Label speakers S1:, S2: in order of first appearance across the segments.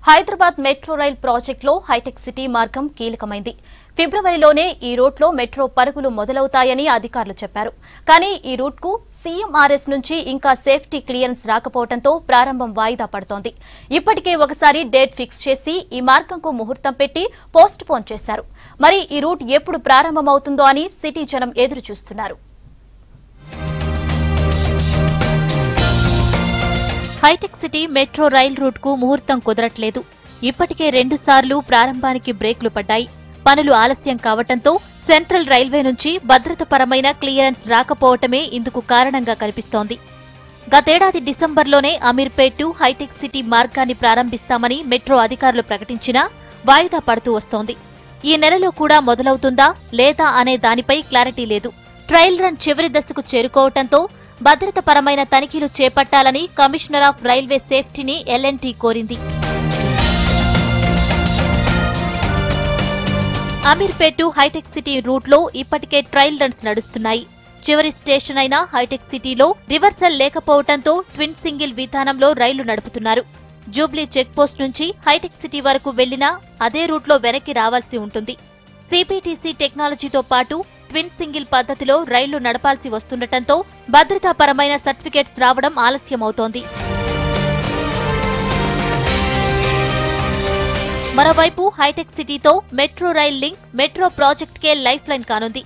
S1: Hyderabad metro rail ప్రాజెక్టులో hitech city మార్గం కీలకమైంది. ఫిబ్రవరిలోనే ఈ రూట్లో మెట్రో పరుగులు మొదలవుతాయని అధికారులు చెప్పారు. కానీ ఈ రూట్కు సీఎంఆర్ఎస్ నుంచి ఇంకా సేఫ్టీ క్లియరెన్స్ రాకపోవడంతో ప్రారంభం వాయిదా పడుతోంది. ఇప్పటికే ఒకసారి డేట్ ఫిక్స్ చేసి ఈ మార్గంకు ముహూర్తం పెట్టి పోస్ట్ పోన్ చేశారు. మరి ఈ రూట్ ఎప్పుడు ప్రారంభమవుతుందో అని సిటీ జనం ఎదురు చూస్తున్నారు.
S2: హైటెక్ సిటీ మెట్రో రైల్ రూట్ కు ముహూర్తం కుదరట్లేదు. ఇప్పటికే 2 సార్లు ప్రారంభానికి బ్రేకులు పడ్డాయి. పనులు ఆలస్యం కావటంతో సెంట్రల్ రైల్వే నుంచి భద్రతపరమైన క్లియరెన్స్ రాకపోవటమే ఇందుకు కారణంగా కనిపిస్తోంది. గతేడాది డిసెంబర్లోనే అమీర్పేట్ టు హైటెక్ సిటీ మార్గాన్ని ప్రారంభిస్తామని మెట్రో అధికారులు ప్రకటించినా వాయిదా పడుతూ వస్తోంది. ఈ నెలలో కూడా మొదలవుతుందా లేదా అనే దానిపై క్లారిటీ లేదు. ట్రయల్ రన్ చివరి దశకు చేరుకోవటంతో భద్రతపరమైన తనిఖీలు చేపట్టాలని కమిషనర్ ఆఫ్ రైల్వే సేఫ్టీని ఎల్ఎన్టీ కోరింది. అమీర్పేట్ టు హైటెక్ సిటీ రూట్లో ఇప్పటికే ట్రయల్ రన్స్ నడుస్తున్నాయి. చివరి స్టేషన్ అయిన హైటెక్ సిటీలో రివర్సల్ లేకపోవడంతో ట్విన్ సింగిల్ విధానంలో రైళ్లు నడుపుతున్నారు. జూబ్లీ చెక్పోస్ట్ నుంచి హైటెక్ సిటీ వరకు వెళ్లినా అదే రూట్లో వెనక్కి రావాల్సి ఉంటుంది. సిపిటిసి టెక్నాలజీతో పాటు ట్విన్ సింగిల్ పద్ధతిలో రైళ్లు నడపాల్సి వస్తుండటంతో భద్రతాపరమైన సర్టిఫికేట్స్ రావడం ఆలస్యమవుతోంది. మరోవైపు హైటెక్ సిటీతో మెట్రో రైల్ లింక్ మెట్రో ప్రాజెక్టుకే లైఫ్ లైన్ కానుంది.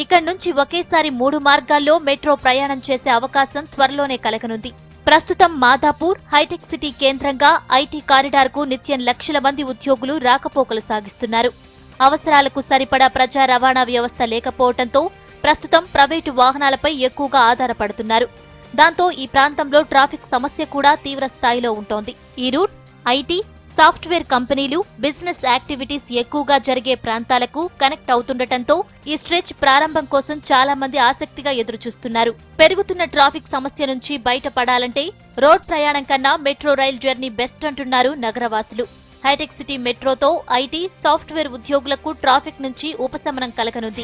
S2: ఇక్కడి నుంచి ఒకేసారి 3 మార్గాల్లో మెట్రో ప్రయాణం చేసే అవకాశం త్వరలోనే కలగనుంది. ప్రస్తుతం మాదాపూర్ హైటెక్ సిటీ కేంద్రంగా ఐటీ కారిడార్కు నిత్యం లక్షల మంది ఉద్యోగులు రాకపోకలు సాగిస్తున్నారు. అవసరాలకు సరిపడా ప్రజా రవాణా వ్యవస్థ లేకపోవడంతో ప్రస్తుతం ప్రైవేటు వాహనాలపై ఎక్కువగా ఆధారపడుతున్నారు. దాంతో ఈ ప్రాంతంలో ట్రాఫిక్ సమస్య కూడా తీవ్ర స్థాయిలో ఉంటోంది. ఈ రూట్ ఐటీ, సాఫ్ట్వేర్ కంపెనీలు, బిజినెస్ యాక్టివిటీస్ ఎక్కువగా జరిగే ప్రాంతాలకు కనెక్ట్ అవుతుండటంతో ఈ స్ట్రెచ్ ప్రారంభం కోసం చాలా మంది ఆసక్తిగా ఎదురుచూస్తున్నారు. పెరుగుతున్న ట్రాఫిక్ సమస్య నుంచి బయటపడాలంటే రోడ్ ప్రయాణం కన్నా మెట్రో రైల్ జర్నీ బెస్ట్ అంటున్నారు నగరవాసులు. హైటెక్ సిటీ మెట్రోతో ఐటీ, సాఫ్ట్వేర్ ఉద్యోగులకు ట్రాఫిక్ నుంచి ఉపశమనం కలగనుంది.